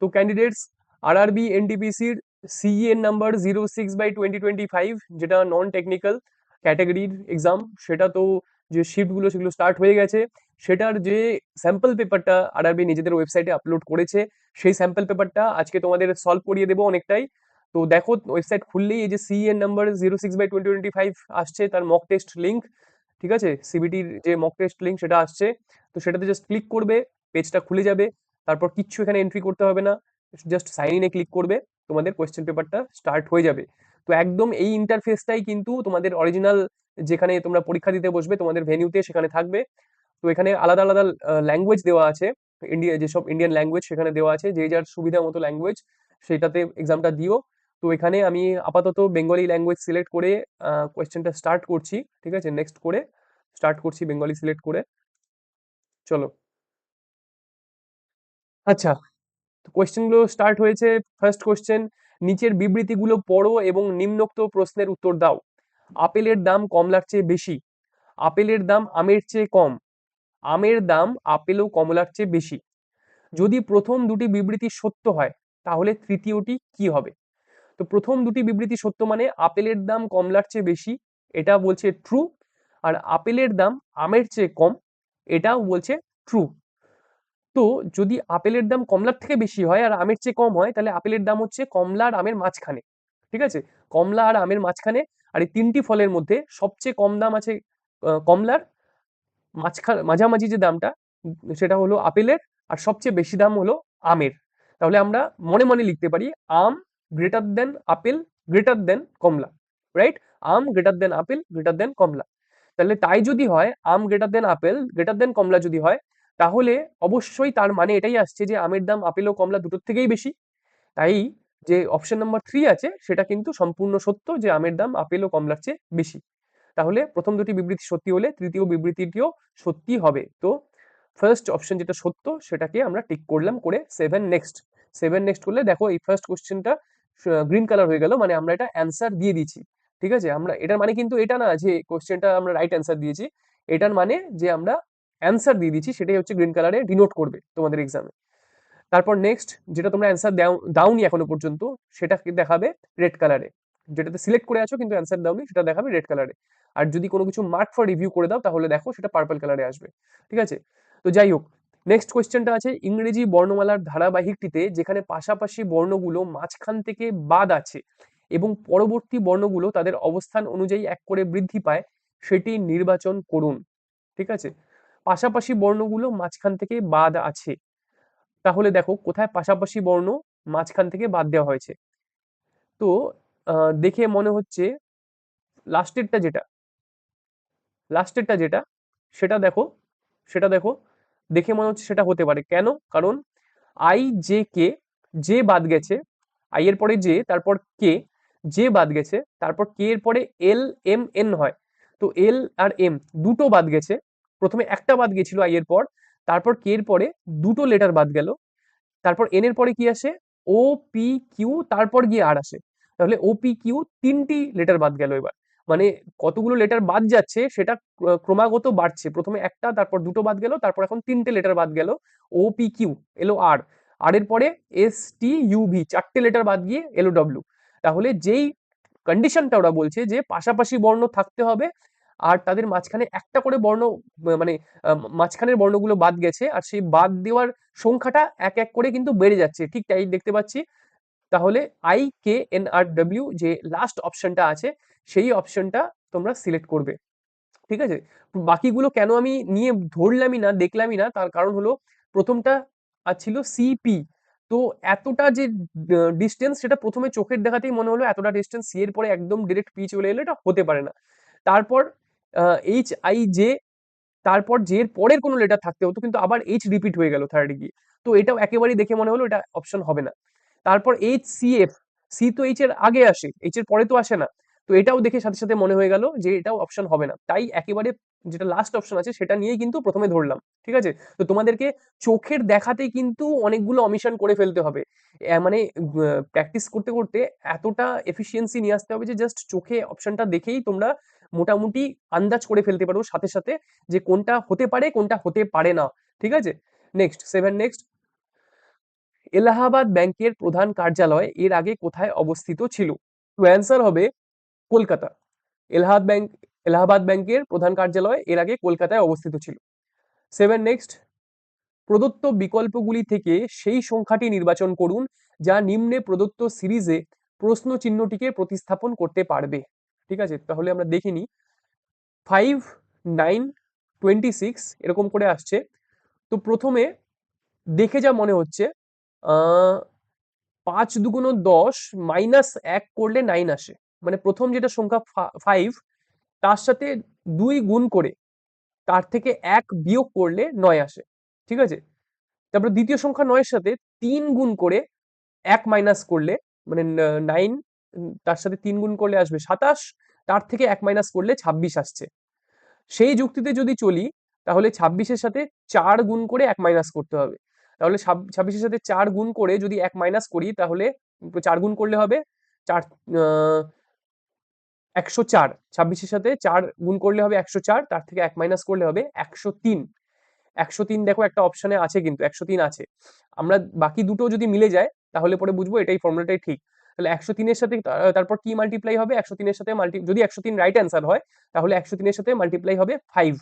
তো candidates RRB এনটিপিসির সিইএর number 06/2025, যেটা non technical ক্যাটাগরির এক্সাম, সেটা তো যে শিফটগুলো সেগুলো স্টার্ট হয়ে গেছে। সেটার যে স্যাম্পল পেপারটা আরআরবি নিজেদের ওয়েবসাইটে আপলোড করেছে, সেই স্যাম্পল পেপারটা আজকে তোমাদের সলভ করিয়ে দেবো অনেকটাই। তো দেখো ওয়েবসাইট খুললেই এই যে সিইএর নাম্বার 06/2025 আসছে, তার মক টেস্ট লিঙ্ক, ঠিক আছে, সিবিটির যে মক টেস্ট লিঙ্ক সেটা আসছে। তো সেটাতে জাস্ট ক্লিক করবে, পেজটা খুলে যাবে। তারপর কিচ্ছু এখানে এন্ট্রি করতে হবে না, জাস্ট সাইন ইনে ক্লিক করবে, তোমাদের কোয়েশ্চেন পেপারটা স্টার্ট হয়ে যাবে। তো একদম এই ইন্টারফেসটাই কিন্তু তোমাদের অরিজিনাল, যেখানে তোমরা পরীক্ষা দিতে বসবে তোমাদের ভেন্যুতে সেখানে থাকবে। তো এখানে আলাদা আলাদা ল্যাঙ্গুয়েজ দেওয়া আছে, ইন্ডিয়া যেসব ইন্ডিয়ান ল্যাঙ্গুয়েজ সেখানে দেওয়া আছে, যে যার সুবিধা মতো ল্যাঙ্গুয়েজ সেটাতে এক্সামটা দিও। তো এখানে আমি আপাতত বেঙ্গলি ল্যাঙ্গুয়েজ সিলেক্ট করে কোয়েশ্চেনটা স্টার্ট করছি, ঠিক আছে, নেক্সট করে স্টার্ট করছি বেঙ্গলি সিলেক্ট করে। চলো, আচ্ছা, তো কোয়েশ্চেনগুলো স্টার্ট হয়েছে। ফার্স্ট কোয়েশ্চেন, নিচের বিবৃতিগুলো পড়ো এবং নিম্নোক্ত প্রশ্নের উত্তর দাও। আপেলের দাম কমলার চেয়ে বেশি, আপেলের দাম আমের চেয়ে কম, আমের দাম আপেল ও কমলার চেয়ে বেশি। যদি প্রথম দুটি বিবৃতি সত্য হয় তাহলে তৃতীয়টি কি হবে? তো প্রথম দুটি বিবৃতি সত্য মানে আপেলের দাম কমলার চেয়ে বেশি, এটা বলছে ট্রু। আর আপেলের দাম আমের চেয়ে কম, এটাও বলছে ট্রু। তো যদি আপেলের দাম কমলার থেকে বেশি হয় আর আমের চেয়ে কম হয়, তাহলে আপেলের দাম হচ্ছে কমলা আর আমের মাঝখানে, ঠিক আছে, কমলা আর আমের মাঝখানে। আর এই তিনটি ফলের মধ্যে সবচেয়ে কম দাম আছে কমলার, মাঝামাঝি যে দামটা সেটা হলো আপেলের, আর সবচেয়ে বেশি দাম হলো আমের। তাহলে আমরা মনে মনে লিখতে পারি আম greater than apple greater than কমলা, রাইট? আম greater than apple greater than কমলা। তাহলে তাই যদি হয়, আম greater than apple greater than কমলা যদি হয়, তাহলে অবশ্যই তার মানে এটাই আসছে যে আমের দাম আপেল ও কমলা দুটোর থেকেই বেশি। তাই যে অপশন নাম্বার 3 আছে সেটা কিন্তু সম্পূর্ণ সত্য, যে আমের দাম আপেল ও কমলার চেয়ে বেশি। তাহলে প্রথম দুটি বিবৃতি সত্যি হলে তৃতীয় বিবৃতিটিও সত্যি হবে। তো ফার্স্ট অপশন যেটা সত্য সেটাকে আমরা টিক করলাম, করে 7 নেক্সট। 7 নেক্সট করলে দেখো এই ফার্স্ট কোশ্চেনটা গ্রিন কালার হয়ে গেল, মানে আমরা এটা অ্যান্সার দিয়ে দিচ্ছি, ঠিক আছে। আমরা এটার মানে কিন্তু এটা না যে কোশ্চেনটা আমরা রাইট অ্যান্সার দিয়েছি, এটার মানে যে আমরা অ্যান্সার দিয়ে দিচ্ছি, সেটাই হচ্ছে গ্রিন কালারে ডিনোট করবে তোমাদের এক্সামে। তারপর নেক্সট যেটা তোমরা অ্যান্সার দাওনি এখনো পর্যন্ত, সেটাকে দেখাবে রেড কালারে। যেটাতে সিলেক্ট করে আছো কিন্তু অ্যান্সার দাওনি, সেটা দেখাবে রেড কালারে। আর যদি কোনো কিছু মার্ক ফর রিভিউ করে দাও তাহলে দেখো সেটা পার্পল কালারে আসবে, ঠিক আছে। তো যাই হোক, নেক্সট কোয়েশ্চেনটা আছে, ইংরেজি বর্ণমালার ধারাবাহিকটিতে যেখানে পাশাপাশি বর্ণগুলো মাঝখান থেকে বাদ আছে এবং পরবর্তী বর্ণগুলো তাদের অবস্থান অনুযায়ী এক করে বৃদ্ধি পায়, সেটি নির্বাচন করুন, ঠিক আছে। পাশাপাশি বর্ণগুলো মাঝখান থেকে বাদ আছে, তাহলে দেখো কোথায় পাশাপাশি বর্ণ মাঝখান থেকে বাদ দেওয়া হয়েছে। তো দেখে মনে হচ্ছে লাস্টেরটা যেটা লাস্টেরটা যেটা সেটা দেখো, সেটা দেখো, দেখে মনে হচ্ছে সেটা হতে পারে। কেন? কারণ আই জে কে, যে বাদ গেছে, আই এর পরে যে, তারপর কে, যে বাদ গেছে, তারপর কে এর পরে এল এম এন হয়। তো এল আর এম দুটো বাদ গেছে, প্রথমে একটা বাদ গেছিল আই এর পর, তারপর কে এর পরে দুটো লেটার বাদ গেল, তারপর এন এর পরে কি আসে, ও পি কিউ, তারপর গিয়ে আর আসে। তাহলে ও পি কিউ তিনটি লেটার বাদ গেল এবার, মানে কতগুলো লেটার বাদ যাচ্ছে সেটা ক্রমাগত বাড়ছে, প্রথমে একটা, তারপর দুটো বাদ গেল, তারপর এখন তিনটে লেটার বাদ গেল, ও পি কিউ এলো আর, আর এর পরে এস টি ইউ ভি, চারটে লেটার বাদ গিয়ে এলো ডব্লিউ। তাহলে যেই কন্ডিশনটা ওরা বলছে যে পাশাপাশি বর্ণ থাকতে হবে আর তাদের মাঝখানে একটা করে বর্ণ, মানে মাঝখানের বর্ণগুলো বাদ গেছে, আর সেই বাদ দেওয়ার সংখ্যাটা এক এক করে কিন্তু বেড়ে যাচ্ছে, ঠিক তাই দেখতে পাচ্ছি। তাহলে I K N R W যে লাস্ট অপশনটা আছে সেই অপশনটা তোমরা সিলেক্ট করবে, ঠিক আছে। বাকিগুলো কেন আমি নিয়ে ধরলামই না, দেখলামই না, তার কারণ হলো প্রথমটা ছিল সিপি। তো এতটা যে ডিস্টেন্স, সেটা প্রথমে চোখের দেখাতেই মনে হলো এতটা ডিস্টেন্স, সি এর পরে একদম ডিরেক্ট পি চলে এলো, এটা হতে পারে না। তারপর এইচ আই জে, তারপর জে এর পরের কোনো লেটার থাকতে হতো, কিন্তু আবার এইচ রিপিট হয়ে গেল থার্ডে গিয়ে। তো এটাও একেবারেই দেখে মনে হলো এটা অপশন হবে না। তারপর এইচ সি এফ, সি তো এইচ এর আগে আসে, এইচ এর পরে তো আসে না। তো এটাও দেখে সাথে সাথে মনে হয়ে গেল যে এটাও অপশন হবে না, তাই একেবারে যেটা লাস্ট অপশন আছে সেটা নিয়েই কিন্তু প্রথমে ধরলাম, ঠিক আছে। তো তোমাদেরকে চোখের দেখাতেই কিন্তু অনেকগুলো অমিশন করে ফেলতে হবে, মানে প্র্যাকটিস করতে করতে এতটা এফিসিয়েন্সি নিয়ে আসতে হবে যে জাস্ট চোখে অপশনটা দেখেই তোমরা মোটামুটি আন্দাজ করে ফেলতে পারো সাথে সাথে যে কোনটা হতে পারে কোনটা হতে পারে না, ঠিক আছে। নেক্সট 7 নেক্সট, এলাহাবাদ ব্যাংকের প্রধান কার্যালয় এর আগে কোথায় অবস্থিত ছিল? তো অ্যান্সার হবে কলকাতা। এলাহাবাদ ব্যাংক এলাহাবাদ ব্যাংকের প্রধান কার্যালয় এর আগে কলকাতায় অবস্থিত ছিল। 7 নেক্সট, প্রদত্ত বিকল্পগুলি থেকে সেই সংখ্যাটি নির্বাচন করুন যা নিম্নে প্রদত্ত সিরিজে প্রশ্ন চিহ্নটিকে প্রতিস্থাপন করতে পারবে। ঠিক আছে, তাহলে আমরা দেখিনি। 5, 9, 26 এরকম করে আসছে। তো প্রথমে দেখে যা মনে হচ্ছে, 5×2 = 10 -1 করলে 9 আসে। মানে প্রথম যেটা সংখ্যা 5, তার সাথে 2 গুণ করে তার থেকে 1 বিয়োগ করলে 9 আসে। ঠিক আছে, তারপরে দ্বিতীয় সংখ্যা 9 এর সাথে 3 গুণ করে 1 মাইনাস করলে, মানে 9, তার সাথে 3 গুণ করলে আসবে 27, তার থেকে 1 মাইনাস করলে 26 আসছে। সেই যুক্তিতে যদি চলি, তাহলে 26-এর সাথে 4 গুণ করে 1 মাইনাস করতে হবে। তাহলে 26-এর সাথে 4 গুণ করে যদি 1 মাইনাস করি, তাহলে 4 গুণ করলে হবে 4, 104। 26-এর সাথে 4 গুণ করলে হবে 104, তার থেকে 1 মাইনাস করলে হবে 103। 103 দেখো একটা অপশনে আছে, কিন্তু 103 আছে। আমরা বাকি দুটো যদি মিলে যায় তাহলে পরে বুঝবো এটাই ফর্মুলাটাই ঠিক। তাহলে 103-এর সাথে তারপর কি মাল্টিপ্লাই হবে? 103-এর সাথে যদি 103 রাইট অ্যান্সার হয়, তাহলে 103-এর সাথে মাল্টিপ্লাই হবে 5।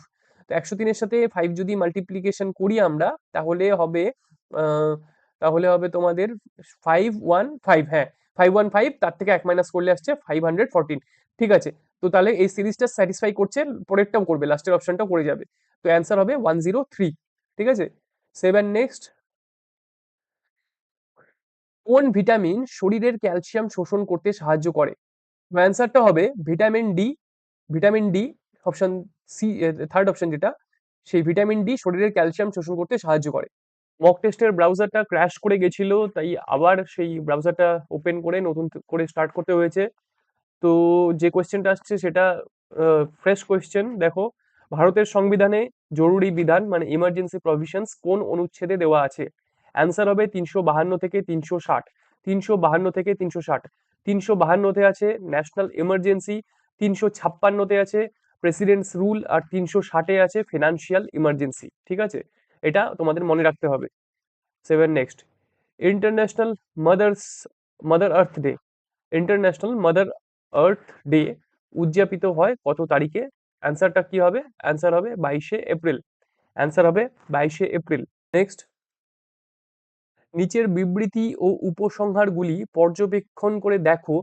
তো 103-এর সাথে 5 যদি মাল্টিপ্লিকেশন করি আমরা, তাহলে হবে আহ, তাহলে হবে তোমাদের 515। হ্যাঁ, 515, তার থেকে 1 মাইনাস করলে আসছে 514। ঠিক আছে, তো তাহলে এই সিরিজটা স্যাটিসফাই করছে, পরেরটাও করবে, লাস্টের অপশনটাও করে যাবে। তো অ্যান্সার হবে 103। ঠিক আছে, 7 নেক্সট, কোন ভিটামিন শরীরের ক্যালসিয়াম শোষণ করতে সাহায্য করে? অ্যান্সারটা হবে vitamin D. Vitamin D, option C, third option যেটা, সেই ভিটামিন ডি শরীরের ক্যালসিয়াম শোষণ করতে সাহায্য করে। মক টেস্টের ব্রাউজারটা ক্র্যাশ করে গেছিল, তাই আবার সেই ব্রাউজারটা ওপেন করে নতুন করে স্টার্ট করতে হয়েছে। তো যে কোয়েশ্চেনটা আসছে সেটা ফ্রেশ কোয়েশ্চেন। দেখো, ভারতের সংবিধানে জরুরি বিধান মানে ইমার্জেন্সি প্রভিশনস কোন অনুচ্ছেদে দেওয়া আছে? অ্যান্সার হবে 352 থেকে 360। 352 থেকে 360। 352-তে আছে ন্যাশনাল ইমার্জেন্সি, 356-তে আছে প্রেসিডেন্টস রুল, আর 360-এ আছে ফিনান্সিয়াল ইমার্জেন্সি। ঠিক আছে, এটা তোমাদের মনে রাখতে হবে। 7 next, international mothers mother earth day international mother earth day উদযাপিত হয় কত তারিখে? অ্যান্সারটা কি হবে? অ্যান্সার হবে 22শে এপ্রিল। অ্যান্সার হবে 22শে এপ্রিল। নেক্সট, নিচের বিবৃতি ও উপসংহারগুলি পর্যবেক্ষণ করে দেখো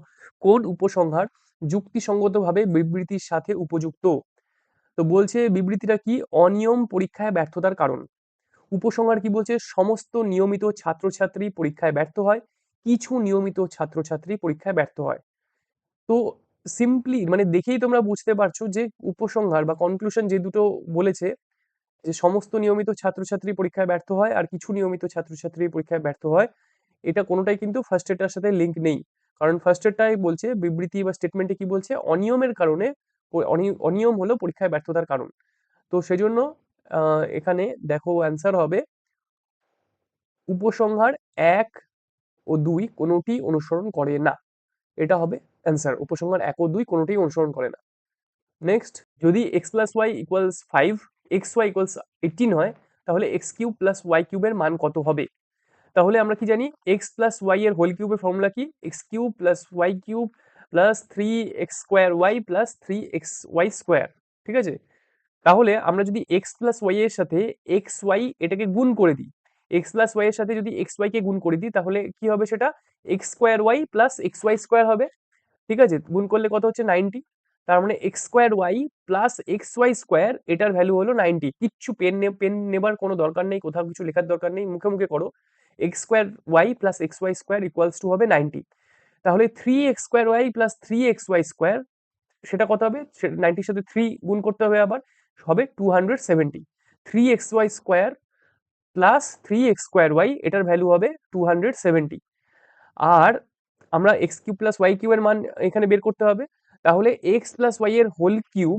কোন উপসংহার যুক্তিসঙ্গতভাবে বিবৃতির সাথে উপযুক্ত। তো বলছে বিবৃতিটা কি? অনিয়ম পরীক্ষায় ব্যর্থতার কারণ। উপসংহার কি বলছে? সমস্ত নিয়মিত ছাত্রছাত্রী পরীক্ষায় ব্যর্থ হয়, কিছু নিয়মিত ছাত্রছাত্রী পরীক্ষায় ব্যর্থ হয়। তো সিম্পলি মানে দেখেই তোমরা বুঝতে পারছো যে উপসংহার বা কনক্লুশন যে দুটো বলেছে, যে সমস্ত নিয়মিত ছাত্রছাত্রী পরীক্ষায় ব্যর্থ হয় আর কিছু নিয়মিত ছাত্রছাত্রী পরীক্ষায় ব্যর্থ হয়, এটা কোনোটাই কিন্তু ফার্স্ট এটার সাথে লিঙ্ক নেই। কারণ ফার্স্ট এটাই বলছে, বিবৃতি বা স্টেটমেন্টে কি বলছে? অনিয়মের কারণে, অনিয়ম হলো পরীক্ষায় ব্যর্থতার কারণ। তো সেজন্য এখানে দেখো অ্যান্সার হবে উপসংহার 1 ও 2 কোনোটি অনুসরণ করে না। এটা হবে অ্যান্সার, উপসংহার 1 ও 2 কোনোটাই অনুসরণ করে না। নেক্সট, যদি x plus y equals 5, x y equals 18 হয়, তাহলে এক্স কিউব প্লাস ওয়াই কিউবের মান কত হবে? তাহলে আমরা কি জানি? এক্স প্লাস ওয়াই এর হোল কিউবের ফর্মুলা কি? X cube plus y cube plus 3x² plus 3xy²। ঠিক আছে, তাহলে আমরা যদি এক্স প্লাস ওয়াই এর সাথে এক্স ওয়াই এটাকে গুণ করে দিই, এক্স প্লাস ওয়াই এর সাথে যদি এক্স ওয়াই কে গুণ করে দিই, তাহলে কি হবে? সেটা x²y প্লাস xy² হবে। ঠিক আছে, গুণ করলে কত হচ্ছে? 90। তার মানে x²y প্লাস xy², এটার ভ্যালু হলো 90। কিচ্ছু পেন নেবার কোনো দরকার নেই, কোথাও কিছু লেখার দরকার নেই, মুখে মুখে করো। x²y plus xy² equals to হবে 90। তাহলে 3x²y প্লাস 3xy², সেটা কত হবে? 90-র সাথে 3 গুণ করতে হবে, আবার হবে 270। 3xy² প্লাস 3x²y, এটার ভ্যালু হবে 270। আর আমরা এক্স কিউব প্লাস ওয়াই কিউবের মান এখানে বের করতে হবে। তাহলে এক্স প্লাস ওয়াই এর হোল কিউব,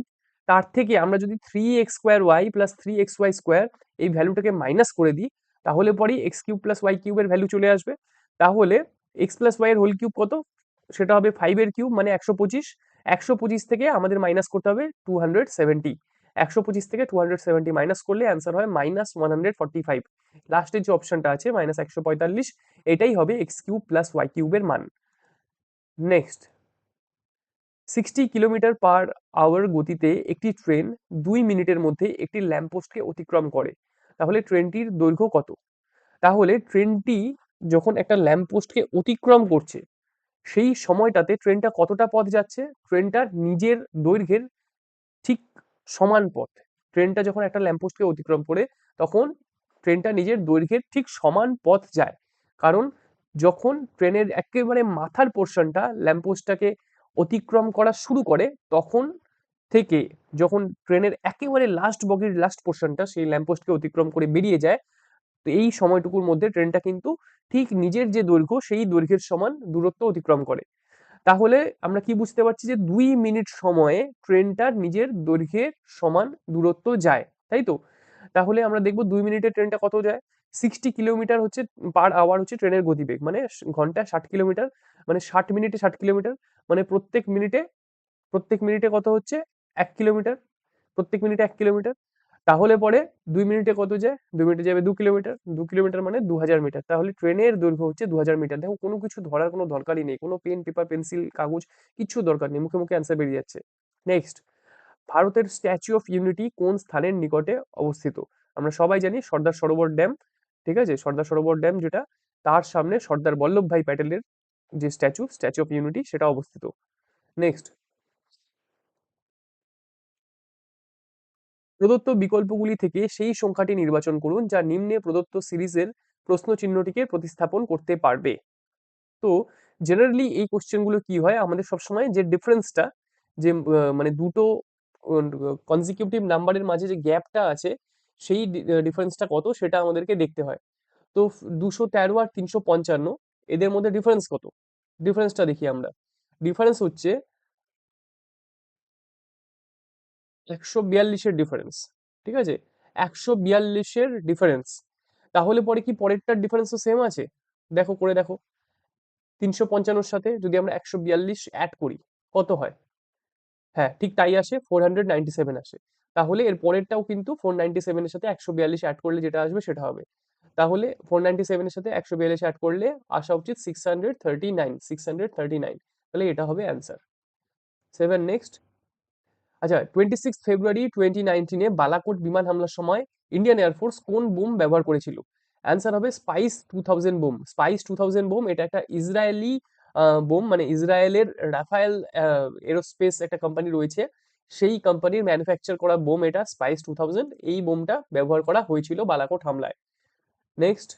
তার থেকে আমরা যদি 3x² প্লাস 3xy² এই ভ্যালুটাকে মাইনাস করে দিই, তাহলে পরেই এক্স কিউব প্লাস ওয়াই কিউবের ভ্যালু চলে আসবে। তাহলে এক্স প্লাস ওয়াই এর হোল কিউব কত? সেটা হবে 5 এর কিউব মানে 125। 125 থেকে আমাদের মাইনাস করতে হবে 270। 125 থেকে 270 মাইনাস করলে অ্যান্সার হয় -145। লাস্টের যে অপশনটা আছে -145, এটাই হবে এক্স কিউব প্লাস ওয়াই কিউবের মান। নেক্সট, 60 কিলোমিটার/আওয়ার গতিতে একটি ট্রেন 2 মিনিটের মধ্যে একটি ল্যাম্পপোস্টকে অতিক্রম করে, তাহলে ট্রেনটির দৈর্ঘ্য কত? তাহলে ট্রেনটি যখন একটা ল্যাম্পপোস্টকে অতিক্রম করছে, সেই সময়টাতে ট্রেনটা কতটা পথ যাচ্ছে? ট্রেনটার নিজের দৈর্ঘ্যের ঠিক সমান পথ। ট্রেনটা যখন একটা ল্যাম্পপোস্টকে অতিক্রম করে, তখন ট্রেনটা নিজের দৈর্ঘ্যের ঠিক সমান পথ যায়। কারণ যখন ট্রেনের একেবারে মাথার পোর্শনটা ল্যাম্পপোস্টটাকে অতিক্রম করা শুরু করে, তখন থেকে যখন ট্রেনের একেবারে লাস্ট বগির লাস্ট পোর্শনটা সেই ল্যাম্পপোস্টকে অতিক্রম করে বেরিয়ে যায়, তো এই সময়টুকুর মধ্যে ট্রেনটা কিন্তু ঠিক নিজের যে দৈর্ঘ্য সেই দৈর্ঘ্যের সমান দূরত্ব অতিক্রম করে। তাহলে আমরা কি বুঝতে পারছি যে 2 মিনিট সময়ে ট্রেনটার নিজের দৈর্ঘ্যের সমান দূরত্ব যায়, তাই তো? তাহলে আমরা দেখবো 2 মিনিটে ট্রেনটা কত যায়। 60 কিলোমিটার হচ্ছে পার আওয়ার হচ্ছে ট্রেনের গতিবেগ, মানে ঘন্টায় 60 কিলোমিটার, মানে 60 মিনিটে 60 কিলোমিটার, মানে প্রত্যেক মিনিটে কত হচ্ছে? 1 কিলোমিটার। প্রত্যেক মিনিটে 1 কিলোমিটার। তাহলে পরে 2 মিনিটে কত যায়? 2 মিনিটে যাবে 2 কিলোমিটার। 2 কিলোমিটার মানে 2000 মিটার। তাহলে ট্রেনের দৈর্ঘ্য হচ্ছে 2000 মিটার। দেখো কোনো কিছু ধরার কোনো দরকারই নেই, কোনো পেন পেপার পেন্সিল কাগজ কিচ্ছু দরকার নেই, মুখে মুখে অ্যান্সার বেরিয়ে যাচ্ছে। নেক্সট, ভারতের স্ট্যাচু অফ ইউনিটি কোন স্থানের নিকটে অবস্থিত? আমরা সবাই জানি সর্দার সরোবর ড্যাম, ঠিক আছে? সর্দার সরোবর ড্যাম যেটা, তার সামনে সর্দার বল্লভভাই প্যাটেলের যে স্ট্যাচু অফ ইউনিটি, সেটা অবস্থিত। নেক্সট, প্রদত্ত বিকল্পগুলি থেকে সেই সংখ্যাটি নির্বাচন করুন যা নিম্নে প্রদত্ত সিরিজের প্রশ্নচিহ্নটিকে প্রতিস্থাপন করতে পারবে। তো জেনারেলি এই কোশ্চেনগুলো কি হয়, আমাদের সবসময় যে ডিফারেন্সটা, যে মানে দুটো কনজিকিউটিভ নাম্বারের মাঝে যে গ্যাপটা আছে, সেই ডিফারেন্সটা কত সেটা আমাদেরকে দেখতে হয়। তো 213 আর 355, এদের মধ্যে ডিফারেন্স কত? ডিফারেন্সটা দেখি আমরা। ডিফারেন্স হচ্ছে 142-এর ডিফারেন্স, ঠিক আছে? 142-এর ডিফারেন্স। তাহলে পরে কি পরেরটার ডিফারেন্সও সেম আছে? দেখো, করে দেখো। 355-র সাথে যদি আমরা 142 অ্যাড করি, কত হয়? হ্যাঁ, ঠিক তাই আসে, 497 আসে। তাহলে এর পরেরটাও কিন্তু 497-এর সাথে 142 অ্যাড করলে যেটা আসবে সেটা হবে। তাহলে 497-এর সাথে 142 অ্যাড করলে আসা উচিত 639। তাহলে এটা হবে অ্যান্সার। 7, নেক্সট। আচ্ছা, 26 ফেব্রুয়ারি 2019-এ বালাকোট বিমান হামলার সময় ইন্ডিয়ান এয়ারফোর্স কোন বোম ব্যবহার করেছিল? অ্যান্সার হবে স্পাইস 2000 বোম। স্পাইস 2000 বোম এটা একটা ইসরায়েলি বোম, মানে ইসরায়েলের রাফায়েল এরোস্পেস একটা কোম্পানি রয়েছে, সেই কোম্পানির ম্যানুফ্যাকচার করা বোম এটা স্পাইস 2000। এই বোমটা ব্যবহার করা হয়েছিল বালাকোট হামলায়। নেক্সট,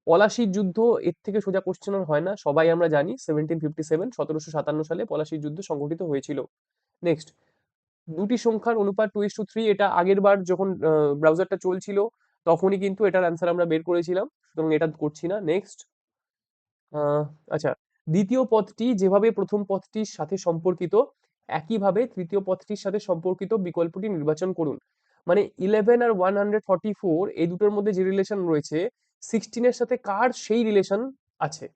পলাশির যুদ্ধ, এর থেকে সোজা কোশ্চেন আর হয় না, সবাই আমরা জানি 1757, 1757 সালে পলাশির যুদ্ধ সংঘটিত হয়েছিল। নেক্সট, দুটি সংখ্যার অনুপাত 2:3, এটা আগের বার যখন ব্রাউজারটা চলছিল তখনই কিন্তু এটার অ্যান্সার আমরা বের করেছিলাম, সুতরাং এটা করছি না। নেক্সট, আচ্ছা, দ্বিতীয় পদটি যেভাবে প্রথম পদটির সাথে সম্পর্কিত, একইভাবে তৃতীয় পদটির সাথে সম্পর্কিত বিকল্পটি নির্বাচন করুন। মানে 11 আর 144, এই দুটোর মধ্যে যে রিলেশন রয়েছে, 16-এর সাথে কার সেই রিলেশন আছে?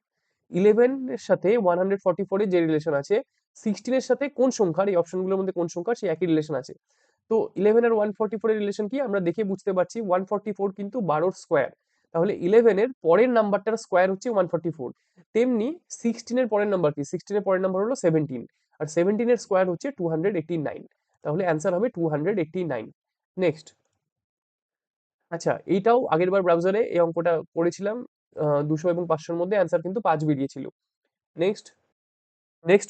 11-এর সাথে 144-এর যে রিলেশন আছে, 16-এর সাথে কোন সংখ্যার, এই অপশনগুলোর মধ্যে কোন সংখ্যার সেই একই রিলেশন আছে? তো 11 আর 144-এর রিলেশন কি আমরা দেখে বুঝতে পারছি, 144 কিন্তু 12-র স্কোয়ার। তাহলে 11-এর পরের নাম্বারটার স্কোয়ার হচ্ছে 144। তেমনি 16-এর পরের নাম্বার কি? 16-এর পরের নাম্বার হলো 17, আর 17-এর স্কোয়ার হচ্ছে 289। তাহলে অ্যান্সার হবে 289। নেক্সট, আচ্ছা, এইটাও আগের বার ব্রাউজারে এই অঙ্কটা করেছিলাম, 200 এবং 500-র মধ্যে অ্যান্সার কিন্তু 5 বেরিয়েছিল। নেক্সট,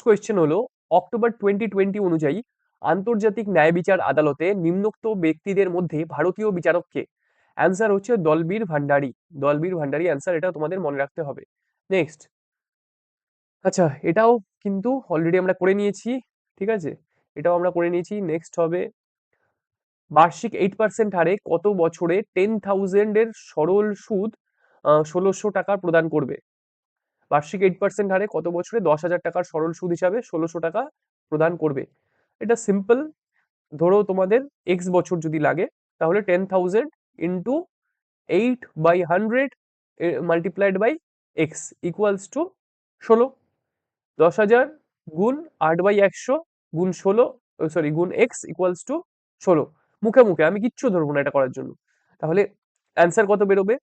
কোয়েশ্চেন হলো, অক্টোবর 2020 অনুযায়ী আন্তর্জাতিক ন্যায় বিচার আদালতে নিম্নোক্ত ব্যক্তিদের মধ্যে ভারতীয় বিচারক কে? অ্যান্সার হচ্ছে দলবীর ভান্ডারী। দলবীর ভান্ডারী অ্যান্সার, এটা তোমাদের মনে রাখতে হবে। নেক্সট, আচ্ছা, এটাও কিন্তু অলরেডি আমরা করে নিয়েছি, ঠিক আছে? এটাও আমরা করে নিয়েছি। নেক্সট হবে, বার্ষিক 8% হারে কত বছরে 10,000-এর সরল সুদ 1600 টাকা প্রদান করবে? বার্ষিক 8% হারে কত বছরে 10,000 টাকার সরল সুদ হিসাবে 1600 টাকা প্রদান করবে? এটা সিম্পল। ধরো তোমাদের এক্স বছর যদি লাগে, তাহলে 10,000 into 8/100 multiplied by x equals to 16। 10,000 গুণ 8/100 গুণ 16, সরি গুণ এক্স ইকুয়ালস টু 16। মুখে মুখে, আমি কিচ্ছু ধরবো না এটা করার জন্য। তাহলে অ্যান্সার কত বেরোবে?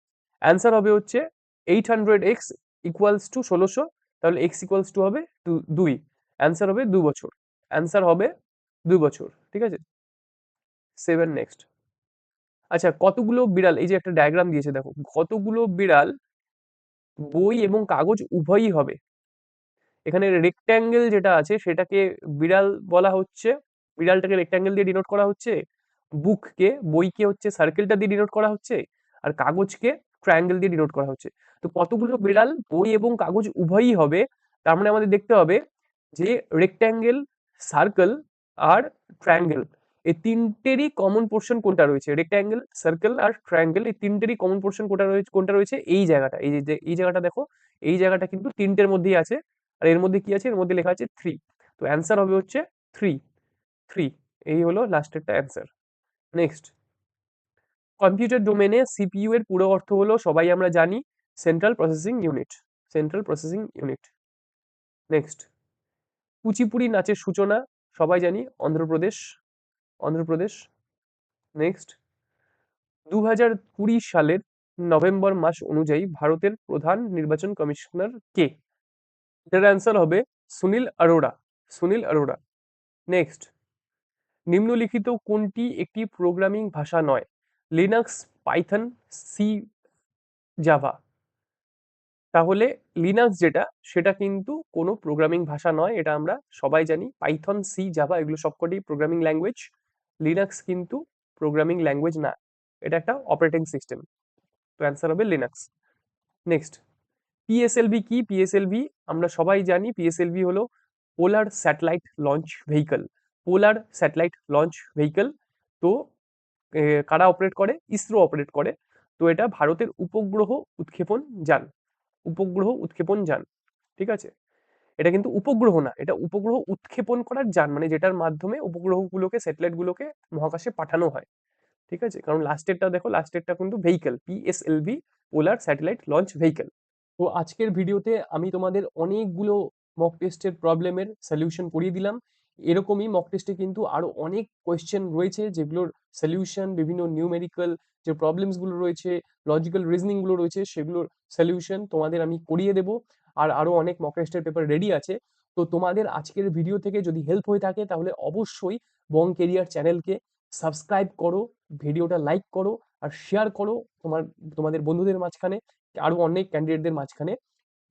অ্যান্সার হবে হচ্ছে 800x ইকুয়ালস টু 1600, তাহলে x ইকুয়ালস টু হবে 2। অ্যান্সার হবে 2 বছর। অ্যান্সার হবে 2 বছর, ঠিক আছে। 7 নেক্সট। আচ্ছা, কতগুলো বিড়াল, এই যে একটা ডায়াগ্রাম দিয়েছে দেখো, কতগুলো বিড়াল বই এবং কাগজ উভয়ই হবে। এখানে রেক্ট্যাঙ্গেল যেটা আছে সেটাকে বিড়াল বলা হচ্ছে, বিড়ালটাকে রেক্ট্যাঙ্গেল দিয়ে ডিনোট করা হচ্ছে, বুককে, বইকে হচ্ছে সার্কেলটা দিয়ে ডিনোট করা হচ্ছে, আর কাগজকে ট্রায়াঙ্গেল দিয়ে ডিনোট করা হচ্ছে। তো কতগুলো বিড়াল বই এবং কাগজ উভয়ই হবে, তার মানে আমাদের দেখতে হবে যে রেক্ট্যাঙ্গেল, সার্কেল আর ট্রায়াঙ্গেল, এই তিনটেরই কমন পোর্শন কোনটা রয়েছে। রেক্ট্যাঙ্গেল, সার্কেল আর ট্রায়াঙ্গেল, এই তিনটেরই কমন পোর্শন কোনটা রয়েছে এই জায়গাটা, এই জায়গাটা দেখো, এই জায়গাটা কিন্তু তিনটের মধ্যেই আছে। আর এর মধ্যে কি আছে, এর মধ্যে লেখা আছে 3। তো অ্যান্সার হবে হচ্ছে 3। 3, এই হলো লাস্টেরটা অ্যান্সার। নেক্সট, কম্পিউটার ডোমেনে সিপিইউ এর পুরো অর্থ হলো, সবাই আমরা জানি, central processing unit. Central processing unit. Next, Kuchipudi নাচের সূচনা, সবাই জানি, অন্ধ্রপ্রদেশ। অন্ধ্রপ্রদেশ। নেক্সট, 2020 সালের নভেম্বর মাস অনুযায়ী ভারতের প্রধান নির্বাচন কমিশনার কে? এটার অ্যান্সার হবে সুনীল অরোরা। সুনীল অরোরা। নেক্সট, নিম্নলিখিত কোনটি একটি প্রোগ্রামিং ভাষা নয়? Linux, Python, C, Java. তাহলে লিনাক্স যেটা, সেটা কিন্তু কোনো প্রোগ্রামিং ভাষা নয়, এটা আমরা সবাই জানি। পাইথন, সি, জাভা এগুলো সবকটি প্রোগ্রামিং ল্যাঙ্গুয়েজ। লিনাক্স কিন্তু প্রোগ্রামিং ল্যাঙ্গুয়েজ না, এটা একটা অপারেটিং সিস্টেম। তো অ্যান্সার হবে লিনাক্স। নেক্সট, পিএসএলভি কি? পিএসএলভি আমরা সবাই জানি, পিএসএলভি হলো polar satellite launch vehicle. Polar satellite launch vehicle. তো কারা অপারেট করে? ইসরো অপারেট করে। তো এটা ভারতের উপগ্রহ উৎক্ষেপণ যান। উপগ্রহ উৎক্ষেপণ যান, ঠিক আছে। এটা কিন্তু উপগ্রহ না, এটা উপগ্রহ উৎক্ষেপণ করার যান, মানে যেটার মাধ্যমে উপগ্রহগুলোকে, স্যাটেলাইট গুলোকে মহাকাশে পাঠানো হয়, ঠিক আছে। কারণ লাস্টেরটা দেখো, লাস্টেরটা কিন্তু vehicle, PSLV, polar satellite launch vehicle. তো আজকের ভিডিওতে আমি তোমাদের অনেকগুলো মক টেস্টের প্রবলেমের সলিউশন করিয়ে দিলাম। এরকমই মক টেস্টে কিন্তু আরো অনেক কোয়েশ্চেন রয়েছে, যেগুলোর সলিউশন, বিভিন্ন নিউমেরিক্যাল যে প্রবলেমস গুলো রয়েছে, লজিক্যাল রিজনিং গুলো রয়েছে, সেগুলোর সলিউশন তোমাদের আমি করিয়ে দেবো। আর আরো অনেক মক টেস্টের পেপার রেডি আছে। তো তোমাদের আজকের ভিডিও থেকে যদি হেল্প হয়ে থাকে, তাহলে অবশ্যই বং কেরিয়ার চ্যানেলকে সাবস্ক্রাইব করো, ভিডিওটা লাইক করো, আর শেয়ার করো তোমাদের বন্ধুদের মাঝখানে, আরো অনেক ক্যান্ডিডেটদের মাঝখানে।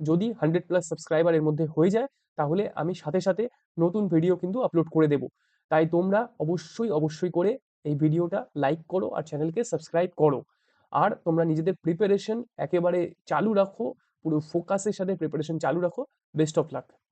যদি 100+ সাবস্ক্রাইবার এর মধ্যে হয়ে যায়, তাহলে আমি সাথে সাথে নতুন ভিডিও কিন্তু আপলোড করে দেব। তাই তোমরা অবশ্যই অবশ্যই করে এই ভিডিওটা লাইক করো আর চ্যানেলকে সাবস্ক্রাইব করো। আর তোমরা নিজেদের প্রিপারেশন একেবারে চালু রাখো, পুরো ফোকাসের সাথে প্রিপারেশন চালু রাখো। Best of luck.